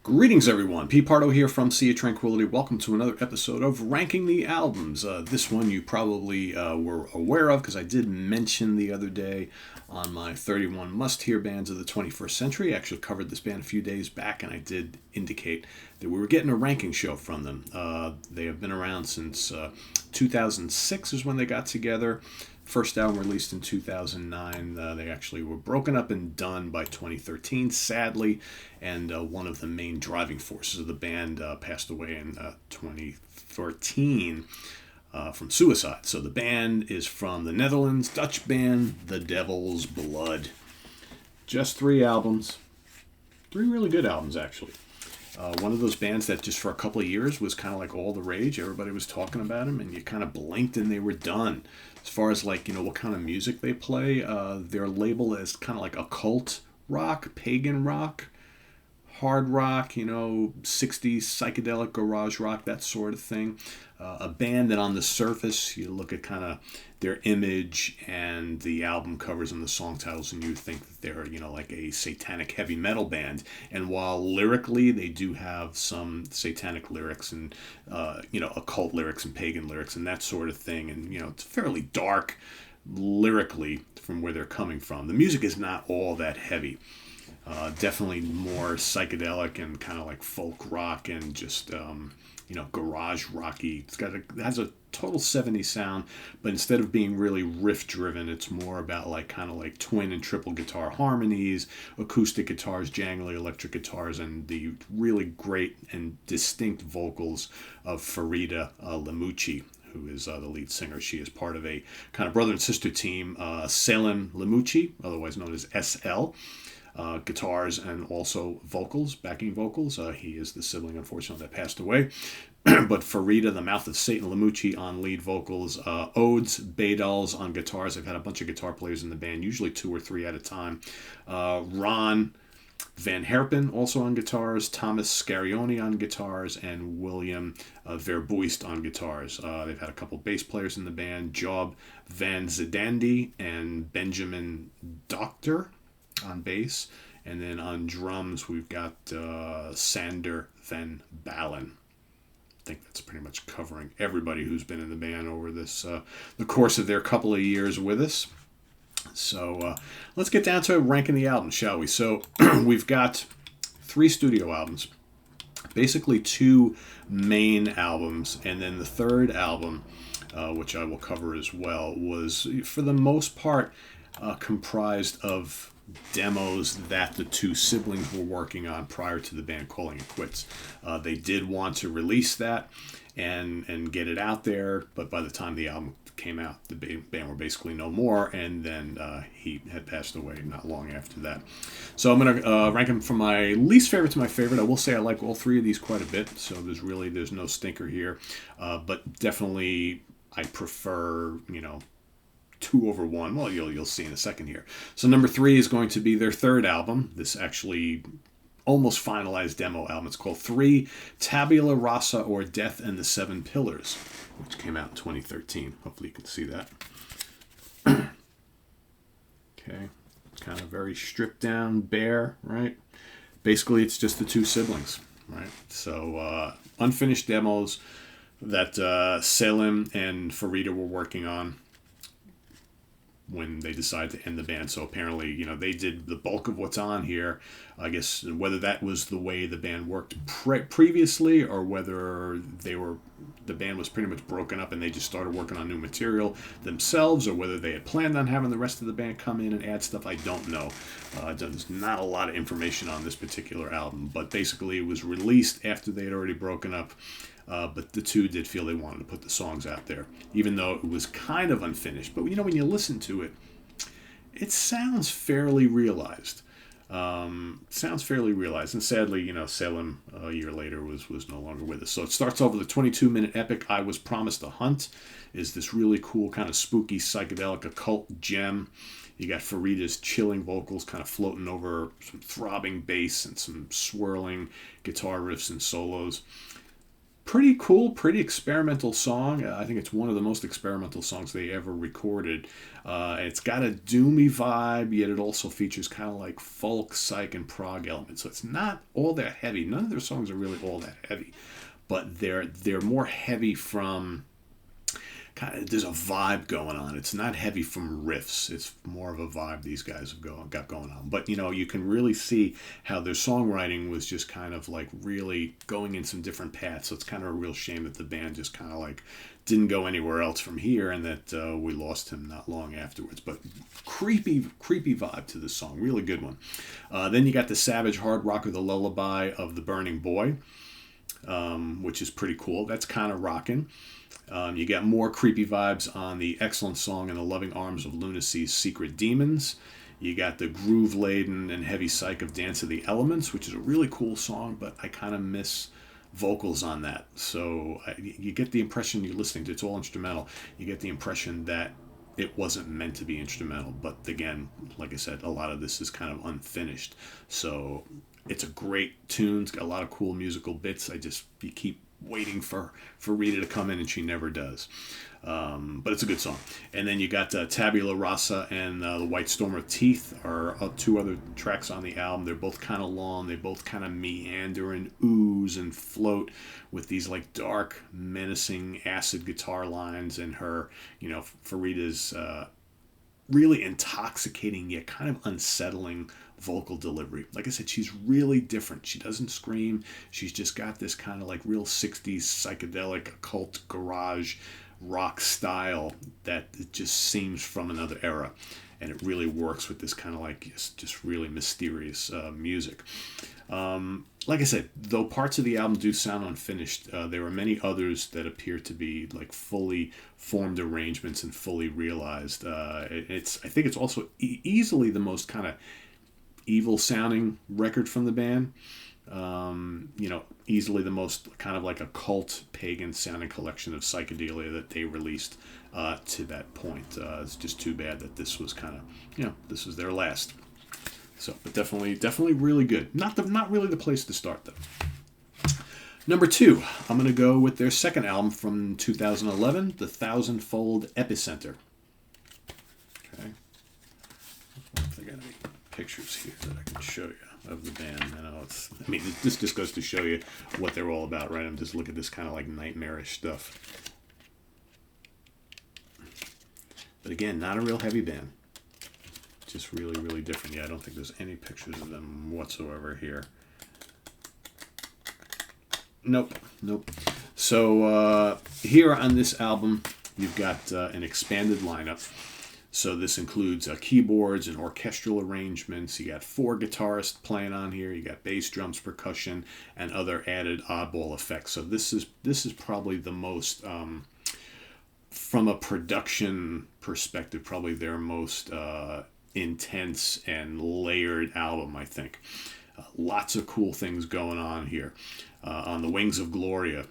Greetings, everyone. Pete Pardo here from Sea of Tranquility. Welcome to another episode of Ranking the Albums. This one you probably were aware of because I did mention the other day on my 31 must-hear bands of the 21st century. I actually covered this band a few days back, and I did indicate that we were getting a ranking show from them. They have been around since 2006 is when they got together. First album released in 2009. They actually were broken up and done by 2013, sadly, and one of the main driving forces of the band passed away in 2014 from suicide. So the band is from the Netherlands, Dutch band, The Devil's Blood. Just 3 albums. 3 really good albums, actually. One of those bands that just for a couple of years was kind of like all the rage. Everybody was talking about them, and you kind of blinked and they were done. As far as like, what kind of music they play, they're labeled as kind of like occult rock, pagan rock, hard rock, 60s psychedelic garage rock, that sort of thing. A band that on the surface, you look at kind of their image and the album covers and the song titles, and you think that they're, like a satanic heavy metal band. And while lyrically they do have some satanic lyrics and, occult lyrics and pagan lyrics and that sort of thing, and, it's fairly dark lyrically from where they're coming from. The music is not all that heavy. Definitely more psychedelic and kind of like folk rock and just, garage rocky. It has a total 70s sound, but instead of being really riff driven, it's more about like kind of like twin and triple guitar harmonies, acoustic guitars, jangly electric guitars, and the really great and distinct vocals of Farida Lemucci, who is the lead singer. She is part of a kind of brother and sister team, Salem Lemucci, otherwise known as SL. Guitars and also vocals, backing vocals. He is the sibling, unfortunately, that passed away. But Farida, the Mouth of Satan Lemucci on lead vocals. Odes Badals on guitars. They've had a bunch of guitar players in the band, usually 2 or 3 at a time. Ron Van Herpen also on guitars. Thomas Scarione on guitars. And William Verbuist on guitars. They've had a couple bass players in the band. Job Van Zidandi and Benjamin Doctor on bass, and then on drums we've got Sander Van Balen. I think that's pretty much covering everybody who's been in the band over this the course of their couple of years with us. So let's get down to ranking the albums, shall we? So we've got 3 studio albums, basically 2 main albums, and then the third album, which I will cover as well, was for the most part comprised of demos that the 2 siblings were working on prior to the band calling it quits. They did want to release that and get it out there, but by the time the album came out, the band were basically no more, and then he had passed away not long after that. So I'm going to rank them from my least favorite to my favorite. I will say I like all 3 of these quite a bit, so there's no stinker here, but definitely I prefer, 2 over 1. Well, you'll see in a second here. So number 3 is going to be their third album. This actually almost finalized demo album. It's called 3 Tabula Rasa, or Death and the 7 Pillars, which came out in 2013. Hopefully you can see that. Okay. Kind of very stripped down, bare, right? Basically, it's just the 2 siblings, right? So unfinished demos that Selim and Farida were working on when they decided to end the band. So apparently, they did the bulk of what's on here. I guess whether that was the way the band worked previously, or whether the band was pretty much broken up and they just started working on new material themselves, or whether they had planned on having the rest of the band come in and add stuff, I don't know. There's not a lot of information on this particular album, but basically it was released after they had already broken up. But the 2 did feel they wanted to put the songs out there, even though it was kind of unfinished. But when you listen to it, it sounds fairly realized. And sadly, Salem a year later was no longer with us. So it starts off with a 22-minute epic. I Was Promised a Hunt is this really cool kind of spooky psychedelic occult gem. You got Farida's chilling vocals kind of floating over some throbbing bass and some swirling guitar riffs and solos. Pretty cool, pretty experimental song. I think it's one of the most experimental songs they ever recorded. It's got a doomy vibe, yet it also features kind of like folk, psych, and prog elements. So it's not all that heavy. None of their songs are really all that heavy, but they're more heavy from kind of, there's a vibe going on. It's not heavy from riffs. It's more of a vibe these guys have got going on. But you can really see how their songwriting was just kind of like really going in some different paths. So it's kind of a real shame that the band just kind of like didn't go anywhere else from here, and that we lost him not long afterwards. But creepy vibe to this song. Really good one. Then you got the savage hard rocker, The Lullaby of the Burning Boy, which is pretty cool. That's kind of rocking. You got more creepy vibes on the excellent song In the Loving Arms of Lunacy's Secret Demons. You got the groove-laden and heavy psych of Dance of the Elements, which is a really cool song, but I kind of miss vocals on that. So you get the impression you're listening to, it's all instrumental. You get the impression that it wasn't meant to be instrumental. But again, like I said, a lot of this is kind of unfinished. So it's a great tune. It's got a lot of cool musical bits. You keep waiting for Rita to come in, and she never does. But it's a good song. And then you got Tabula Rasa and The White Storm of Teeth are two other tracks on the album. They're both kind of long. They both kind of meander and ooze and float with these like dark, menacing acid guitar lines, and her, Farita's really intoxicating yet kind of unsettling vocal delivery. Like I said, she's really different. She doesn't scream. She's just got this kind of like real 60s psychedelic occult garage rock style that it just seems from another era. And it really works with this kind of like just really mysterious music. Like I said, though parts of the album do sound unfinished, there are many others that appear to be like fully formed arrangements and fully realized. I think it's also easily the most kind of evil sounding record from the band. Easily the most kind of like a cult pagan sounding collection of psychedelia that they released to that point. It's just too bad that this was kind of, this was their last. So, but definitely really good. Not really the place to start though. Number 2, I'm going to go with their second album from 2011, The Thousandfold Epicenter. Okay. If I got any pictures here that I can show you of the band. This just goes to show you what they're all about, right? I'm just looking at this kind of like nightmarish stuff. But again, not a real heavy band. Just really, really different. Yeah, I don't think there's any pictures of them whatsoever here. Nope. So here on this album, you've got an expanded lineup. So this includes keyboards and orchestral arrangements. You got 4 guitarists playing on here. You got bass, drums, percussion, and other added oddball effects. So this is probably the most, from a production perspective, probably their most intense and layered album, I think. Lots of cool things going on here. On the Wings of Gloria,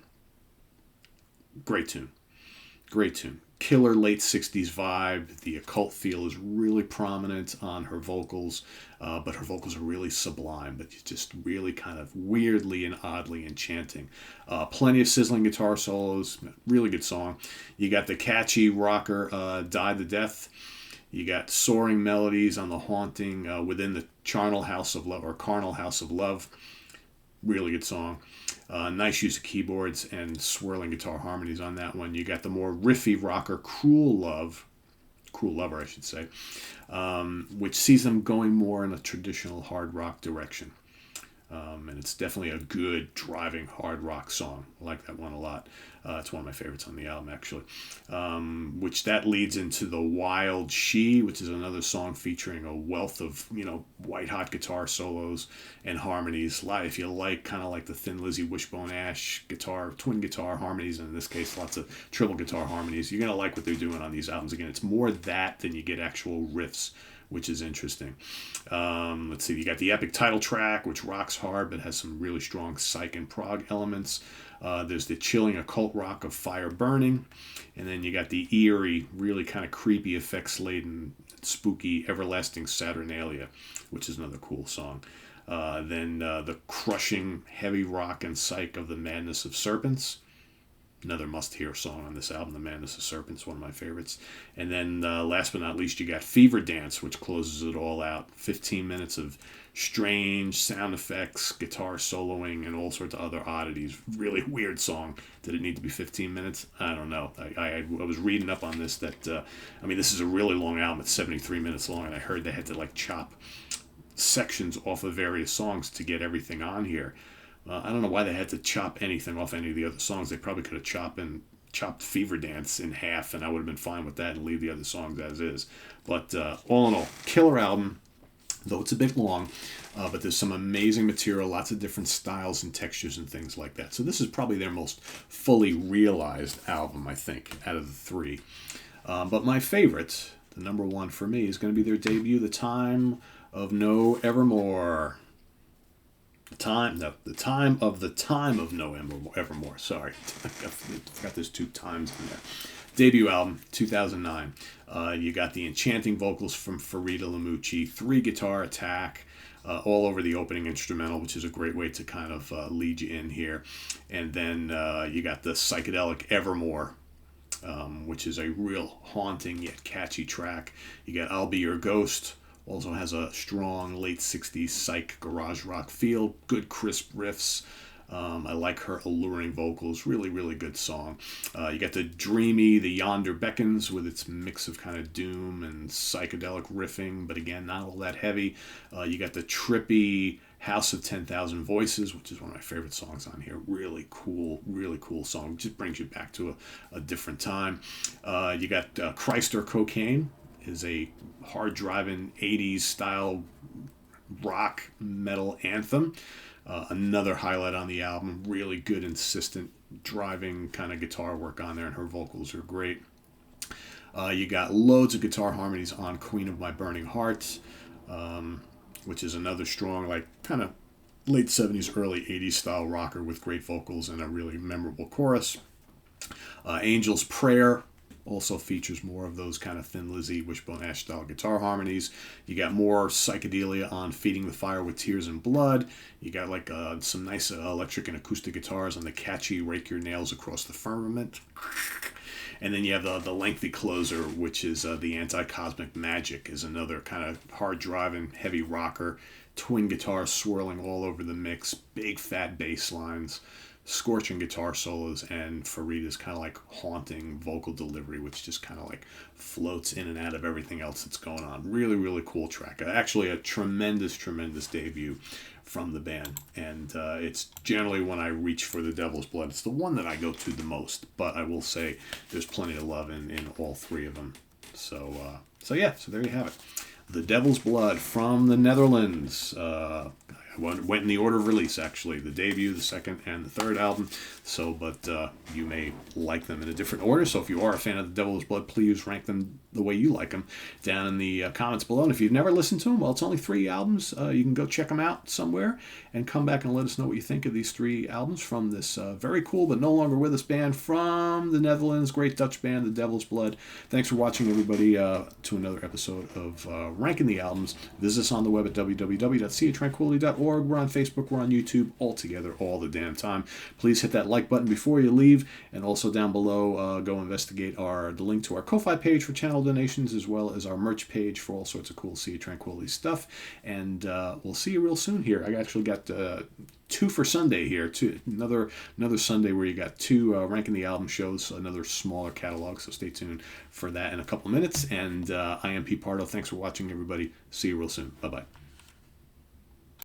great tune. Killer late 60s vibe. The occult feel is really prominent on her vocals, but her vocals are really sublime, but just really kind of weirdly and oddly enchanting. Plenty of sizzling guitar solos, really good song. You got the catchy rocker Die the Death. You got soaring melodies on the haunting Within the Charnel House of Love, or Carnal House of Love. Really good song. Nice use of keyboards and swirling guitar harmonies on that one. You got the more riffy rocker Cruel Lover, I should say, which sees them going more in a traditional hard rock direction. And it's definitely a good driving hard rock song. I like that one a lot. It's one of my favorites on the album, actually. Which that leads into The Wild She, which is another song featuring a wealth of, white hot guitar solos and harmonies. If you like kind of like the Thin Lizzy Wishbone Ash guitar, twin guitar harmonies, and in this case lots of triple guitar harmonies, you're going to like what they're doing on these albums. Again, it's more that than you get actual riffs, which is interesting. Let's see, you got the epic title track, which rocks hard but has some really strong psych and prog elements. There's the chilling occult rock of Fire Burning. And then you got the eerie, really kind of creepy, effects-laden, spooky Everlasting Saturnalia, which is another cool song. Then the crushing heavy rock and psych of The Madness of Serpents. Another must-hear song on this album, The Madness of Serpents, one of my favorites. And then last but not least, you got Fever Dance, which closes it all out. 15 minutes of strange sound effects, guitar soloing, and all sorts of other oddities. Really weird song. Did it need to be 15 minutes? I don't know. I was reading up on this that, this is a really long album. It's 73 minutes long, and I heard they had to chop sections off of various songs to get everything on here. I don't know why they had to chop anything off any of the other songs. They probably could have chopped Fever Dance in half, and I would have been fine with that and leave the other songs as is. But all in all, killer album, though it's a bit long, but there's some amazing material, lots of different styles and textures and things like that. So this is probably their most fully realized album, I think, out of the three. But my favorite, the number one for me, is going to be their debut, The Time of No Evermore. The time of no Evermore. Sorry, I forgot there's two times in there. Debut album, 2009. You got the enchanting vocals from Farida Lamucci, 3-guitar attack, all over the opening instrumental, which is a great way to kind of lead you in here. And then you got the psychedelic Evermore, which is a real haunting yet catchy track. You got I'll Be Your Ghost. Also has a strong late 60s psych garage rock feel, good crisp riffs. I like her alluring vocals. Really, really good song. You got the dreamy The Yonder Beckons with its mix of kind of doom and psychedelic riffing, but again, not all that heavy. You got the trippy House of 10,000 Voices, which is one of my favorite songs on here. Really cool song. Just brings you back to a different time. You got Christ or Cocaine. Is a hard-driving 80s style rock metal anthem. Another highlight on the album. Really good, insistent, driving kind of guitar work on there, and her vocals are great. You got loads of guitar harmonies on Queen of My Burning Heart, which is another strong, kind of late 70s, early 80s style rocker with great vocals and a really memorable chorus. Angel's Prayer also features more of those kind of Thin Lizzy, Wishbone Ash style guitar harmonies. You got more psychedelia on Feeding the Fire with Tears and Blood. You got some nice electric and acoustic guitars on the catchy Rake Your Nails Across the Firmament. And then you have the lengthy closer, which is the Anti-Cosmic Magic, is another kind of hard-driving, heavy rocker. Twin guitars swirling all over the mix, big fat bass lines, scorching guitar solos, and Farida's kind of haunting vocal delivery, which just kind of floats in and out of everything else that's going on. Really, really cool track. Actually a tremendous debut from the band. And it's generally when I reach for The Devil's Blood, it's the one that I go to the most. But I will say there's plenty of love in all three of them. So there you have it. The Devil's Blood from the Netherlands. I went in the order of release, actually. The debut, the second, and the third album. But you may like them in a different order. So if you are a fan of The Devil's Blood, please rank them the way you like them down in the comments below. And if you've never listened to them, well, it's only 3 albums. You can go check them out somewhere and come back and let us know what you think of these 3 albums from this very cool but no longer with us band from the Netherlands. Great Dutch band, The Devil's Blood. Thanks for watching, everybody, to another episode of Ranking the Albums. Visit us on the web at www.seatranquility.org. We're on Facebook, we're on YouTube, all together, all the damn time. Please hit that like button before you leave, and also down below, go investigate the link to our Ko-Fi page for channel donations, as well as our merch page for all sorts of cool Sea of Tranquility stuff. And we'll see you real soon here. I actually got 2 for Sunday here, another Sunday where you got 2 Ranking the Album shows, another smaller catalog, so stay tuned for that in a couple minutes. And I am Pete Pardo. Thanks for watching, everybody. See you real soon. Bye-bye.